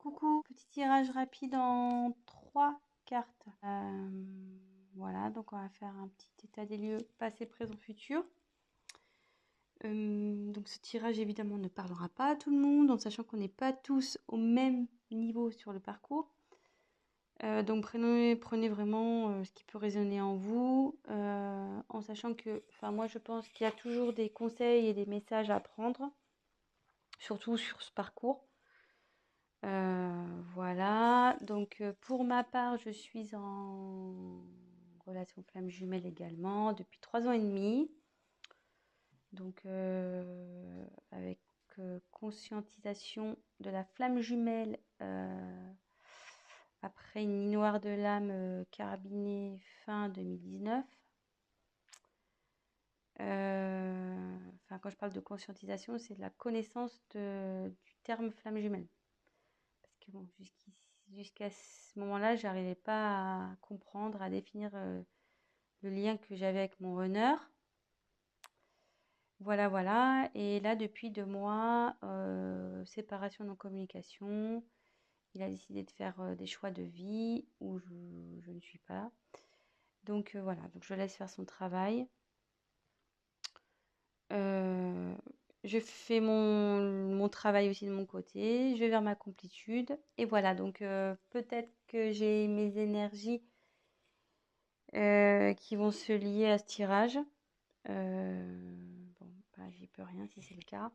Coucou, petit tirage rapide en 3 cartes. Voilà, donc on va faire un petit état des lieux passé, présent, futur. Donc ce tirage évidemment ne parlera pas à tout le monde, en sachant qu'on n'est pas tous au même niveau sur le parcours. Donc prenez vraiment ce qui peut résonner en vous, en sachant que, moi je pense qu'il y a toujours des conseils et des messages à prendre, surtout sur ce parcours. Voilà, donc pour ma part, je suis en relation flamme jumelle également depuis 3 ans et demi. Donc avec conscientisation de la flamme jumelle après une nuit noire de l'âme carabinée fin 2019. Quand je parle de conscientisation, c'est de la connaissance du terme flamme jumelle. Parce que bon, jusqu'à ce moment-là, j'arrivais pas à comprendre, à définir le lien que j'avais avec mon runner. Voilà, voilà. Et là, depuis 2 mois, séparation non-communication. Il a décidé de faire des choix de vie où je ne suis pas. Donc voilà, donc je laisse faire son travail. Je fais mon travail aussi de mon côté. Je vais vers ma complétude. Et voilà, donc peut-être que j'ai mes énergies qui vont se lier à ce tirage. Bon, j'y peux rien si c'est le cas.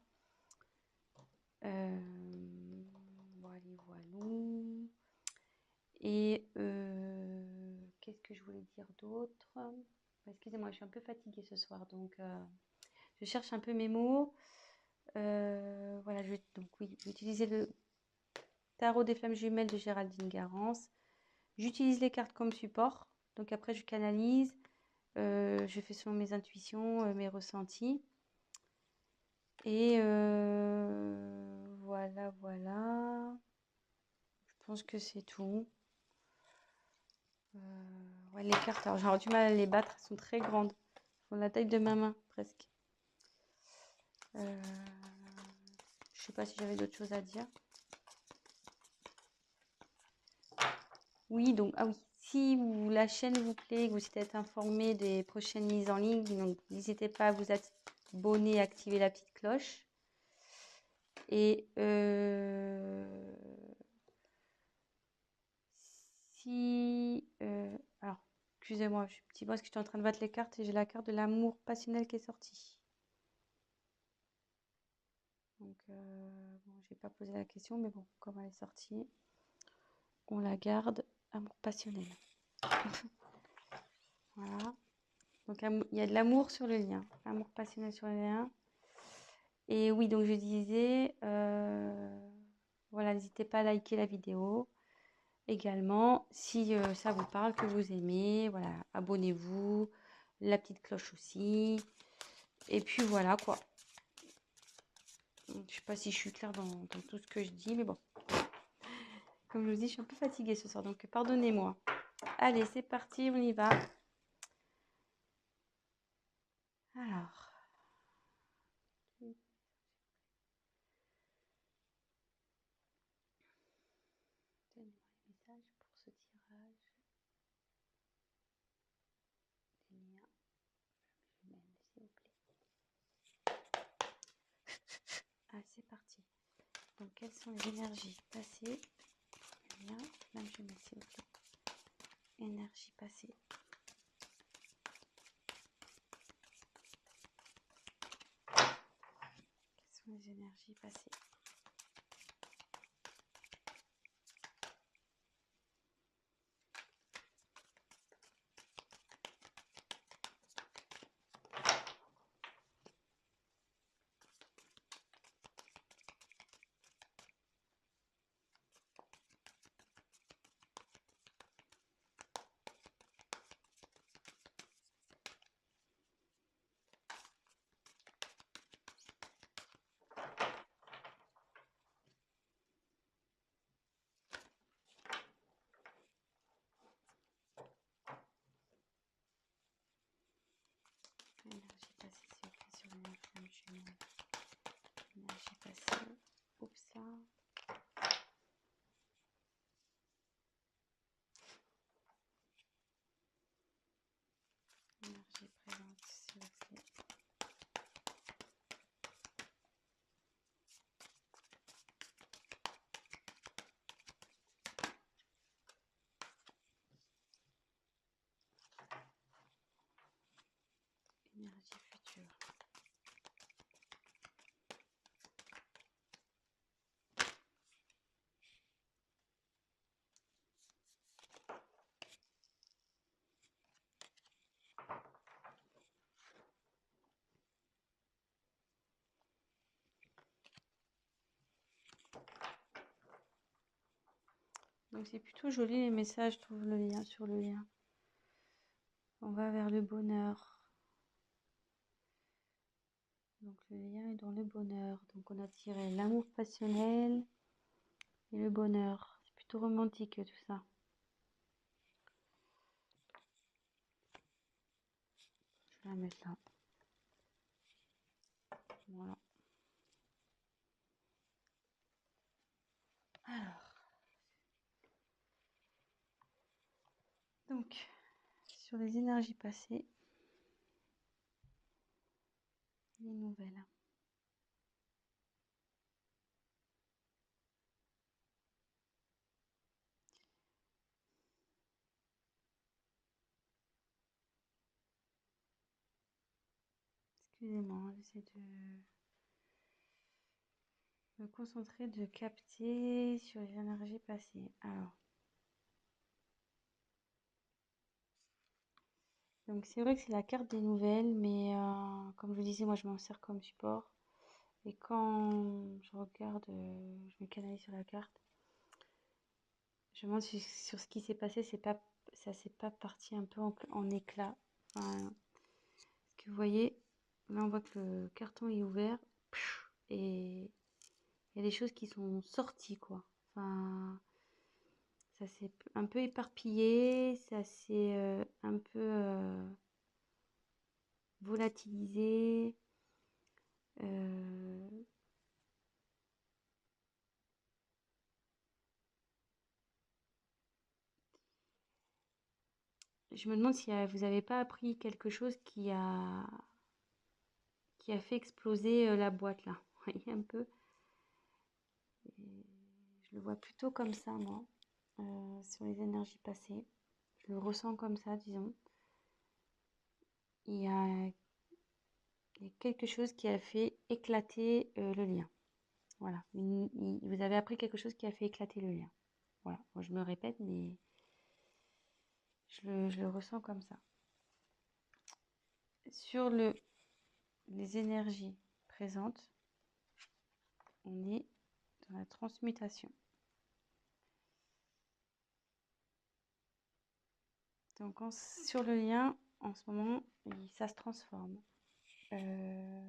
Voilà, voilà. Et qu'est-ce que je voulais dire d'autre? Excusez-moi, je suis un peu fatiguée ce soir, donc je cherche un peu mes mots. Voilà, je vais utiliser le tarot des flammes jumelles de Géraldine Garance. J'utilise les cartes comme support, donc après je canalise. Je fais selon mes intuitions, mes ressentis. Et voilà, voilà. Je pense que c'est tout. Ouais, les cartes, alors j'aurais du mal à les battre, elles sont très grandes. Elles font la taille de ma main, presque. Je sais pas si j'avais d'autres choses à dire. Oui, donc, oui. Si la chaîne vous plaît, que vous êtes informé des prochaines mises en ligne, donc n'hésitez pas à vous abonner et activer la petite cloche. Et alors, excusez-moi, je suis petit parce que je suis en train de battre les cartes et j'ai la carte de l'amour passionnel qui est sortie. Donc, bon, j'ai pas posé la question, mais bon, comme elle est sortie, on la garde. Amour passionnel. Voilà. Donc, il y a de l'amour sur le lien. Amour passionnel sur le lien. Et oui, donc je disais, voilà, n'hésitez pas à liker la vidéo. Également, si ça vous parle, que vous aimez, voilà, abonnez-vous. La petite cloche aussi. Et puis voilà, quoi. Je sais pas si je suis claire dans tout ce que je dis, mais bon. Comme je vous dis, je suis un peu fatiguée ce soir, donc pardonnez-moi. Allez, c'est parti, on y va. Alors. Donnez-moi les messages pour ce tirage. Les liens. Jumelles, s'il vous plaît. Ah, c'est parti. Donc, quelles sont les énergies passées? Lien, même jumelle, s'il vous plaît. Énergie passée. Quelles sont les énergies passées? Donc c'est plutôt joli les messages, je trouve, le lien sur le lien. On va vers le bonheur. Donc le lien est dans le bonheur. Donc on a tiré l'amour passionnel et le bonheur. C'est plutôt romantique tout ça. Je vais la mettre là. Voilà. Alors, donc, sur les énergies passées, les nouvelles. Excusez-moi, j'essaie de me concentrer, de capter sur les énergies passées. Alors, donc c'est vrai que c'est la carte des nouvelles, mais comme je vous disais, moi je m'en sers comme support. Et quand je regarde, je me canalise sur la carte, je me demande sur ce qui s'est passé, ça s'est pas parti un peu en éclats. Enfin, ce que vous voyez, là on voit que le carton est ouvert et il y a des choses qui sont sorties, quoi. Enfin, ça s'est un peu éparpillé, ça s'est un peu volatilisé. euh, je me demande si vous n'avez pas appris quelque chose qui a fait exploser la boîte là. Vous voyez un peu. Et je le vois plutôt comme ça, moi, sur les énergies passées. Je le ressens comme ça, disons. Il y a, il y a quelque chose qui a fait éclater le lien. Voilà. Vous avez appris quelque chose qui a fait éclater le lien. Voilà. Moi, je me répète, mais je le ressens comme ça. Sur les énergies présentes, on est dans la transmutation. Donc sur le lien, en ce moment, ça se transforme. Le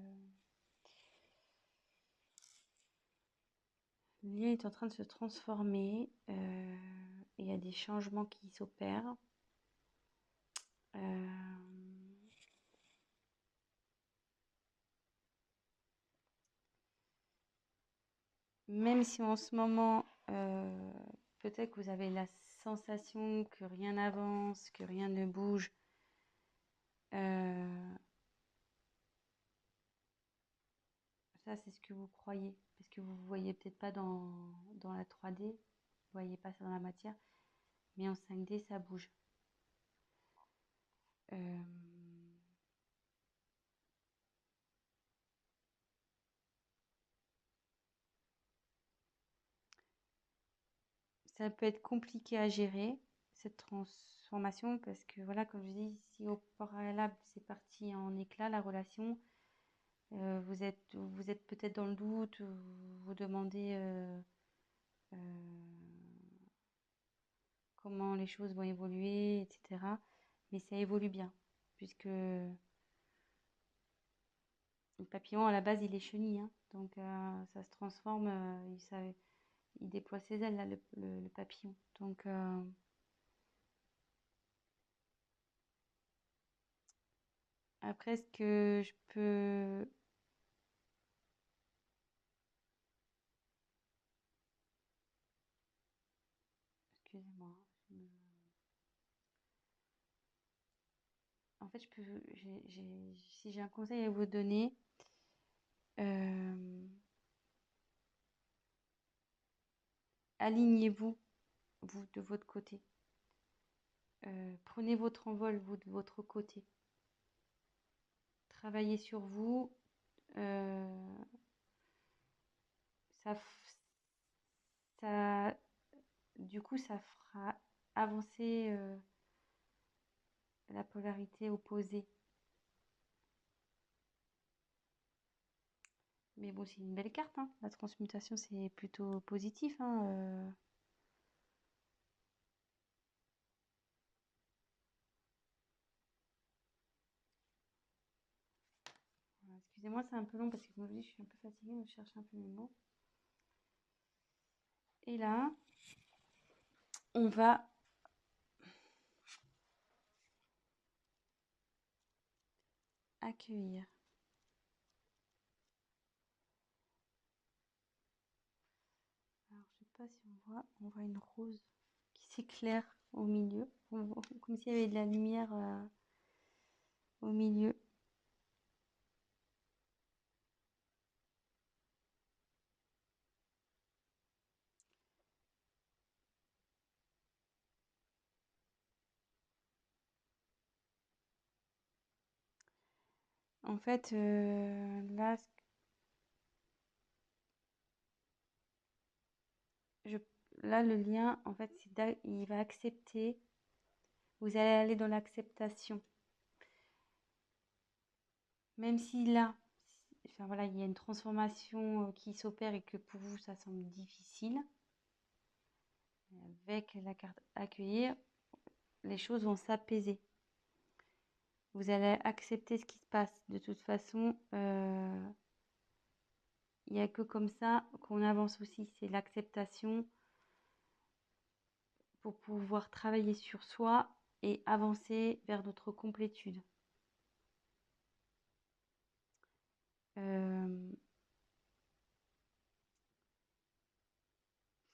lien est en train de se transformer. Il y a des changements qui s'opèrent. Même si en ce moment, peut-être que vous avez la sensation que rien n'avance, que rien ne bouge. Ça, c'est ce que vous croyez. Parce que vous ne voyez peut-être pas dans la 3D. Vous ne voyez pas ça dans la matière. Mais en 5D, ça bouge. Ça peut être compliqué à gérer, cette transformation, parce que voilà, comme je dis, si au préalable c'est parti en éclat, la relation, vous êtes peut-être dans le doute, vous vous demandez euh, comment les choses vont évoluer, etc. Mais ça évolue bien, puisque le papillon, à la base, il est chenille, hein, donc ça se transforme, il déploie ses ailes, là, le papillon. Donc, après, ce que je peux... Excusez-moi. En fait, si j'ai un conseil à vous donner, euh, alignez-vous, vous, de votre côté. Prenez votre envol, vous, de votre côté. Travaillez sur vous. euh, ça, ça, du coup, ça fera avancer la polarité opposée. Mais bon, c'est une belle carte, hein. La transmutation, c'est plutôt positif, hein. Excusez-moi, c'est un peu long parce que comme je vous dis, je suis un peu fatiguée, donc je cherche un peu mes mots. Et là, on va accueillir. Alors, je sais pas si on voit une rose qui s'éclaire au milieu, comme s'il y avait de la lumière au milieu. En fait, là, je, là, le lien, en fait, il va accepter. Vous allez aller dans l'acceptation. Même si là, enfin voilà, il y a une transformation qui s'opère et que pour vous, ça semble difficile, avec la carte accueillir, les choses vont s'apaiser. Vous allez accepter ce qui se passe. De toute façon, il n'y a que comme ça qu'on avance aussi. C'est l'acceptation pour pouvoir travailler sur soi et avancer vers notre complétude.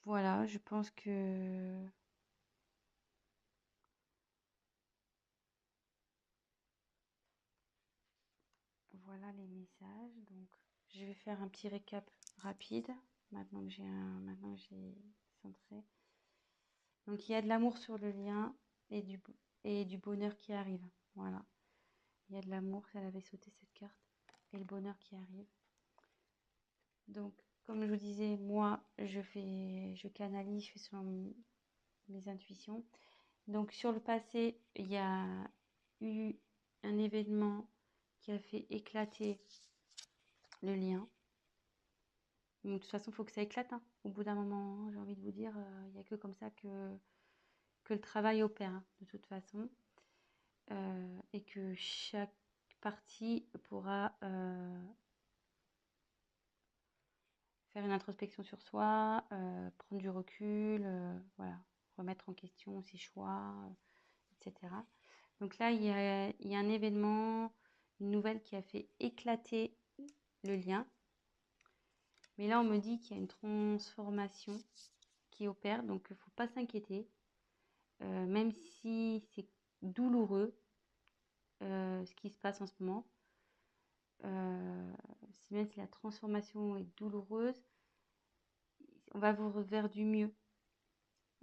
Voilà, je pense que voilà les messages. Donc, je vais faire un petit récap rapide. Maintenant que j'ai centré. Donc, il y a de l'amour sur le lien et du bonheur qui arrive. Voilà. Il y a de l'amour, elle avait sauté cette carte. Et le bonheur qui arrive. Donc, comme je vous disais, moi, je canalise, je fais selon mes intuitions. Donc, sur le passé, il y a eu un événement qui a fait éclater le lien. Donc, de toute façon, il faut que ça éclate. Hein. Au bout d'un moment, j'ai envie de vous dire, il n'y a que comme ça que le travail opère, hein, de toute façon. Et que chaque partie pourra faire une introspection sur soi, prendre du recul, voilà, remettre en question ses choix, etc. Donc là, il y a un événement, une nouvelle qui a fait éclater le lien. Mais là, on me dit qu'il y a une transformation qui opère, donc il ne faut pas s'inquiéter. Même si c'est douloureux, ce qui se passe en ce moment, même si la transformation est douloureuse, on va vous vers du mieux.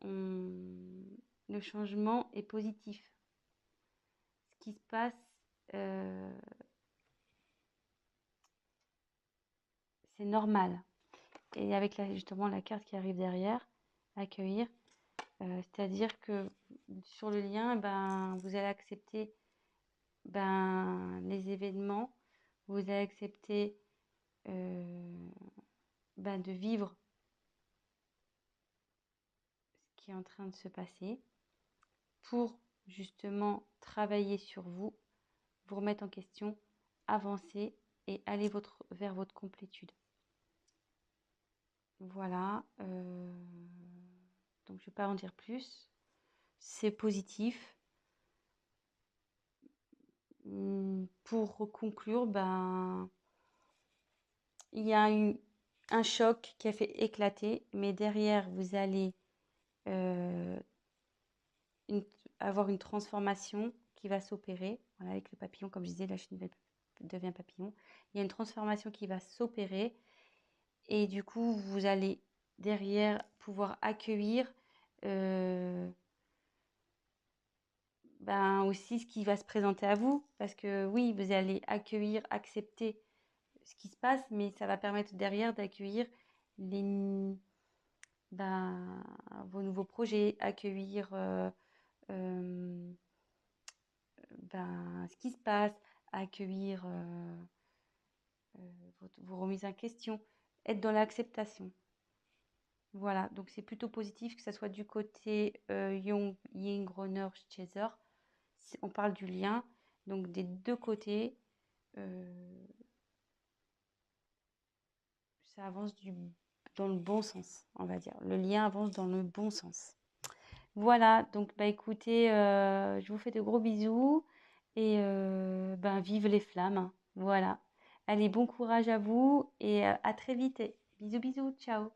Le changement est positif. Ce qui se passe, c'est normal. Et avec justement la carte qui arrive derrière, accueillir, c'est-à-dire que sur le lien, ben, vous allez accepter les événements, vous allez accepter de vivre ce qui est en train de se passer pour justement travailler sur vous, vous remettre en question, avancer et aller vers votre complétude. Voilà. Donc je ne vais pas en dire plus. C'est positif. Pour conclure, il y a eu un choc qui a fait éclater, mais derrière, vous allez avoir une transformation qui va s'opérer. Voilà, avec le papillon, comme je disais, la chenille devient papillon. Il y a une transformation qui va s'opérer et du coup, vous allez derrière pouvoir accueillir aussi ce qui va se présenter à vous. Parce que oui, vous allez accueillir, accepter ce qui se passe, mais ça va permettre derrière d'accueillir les, vos nouveaux projets, accueillir ce qui se passe, accueillir vos remises en question, être dans l'acceptation. Voilà, donc c'est plutôt positif que ça soit du côté Jung, Ying, Groner, Chaser. On parle du lien, donc des deux côtés. ça avance dans le bon sens, on va dire. Le lien avance dans le bon sens. Voilà, donc bah écoutez, je vous fais de gros bisous et ben vive les flammes, hein. Voilà. Allez, bon courage à vous et à très vite. Bisous, bisous, ciao.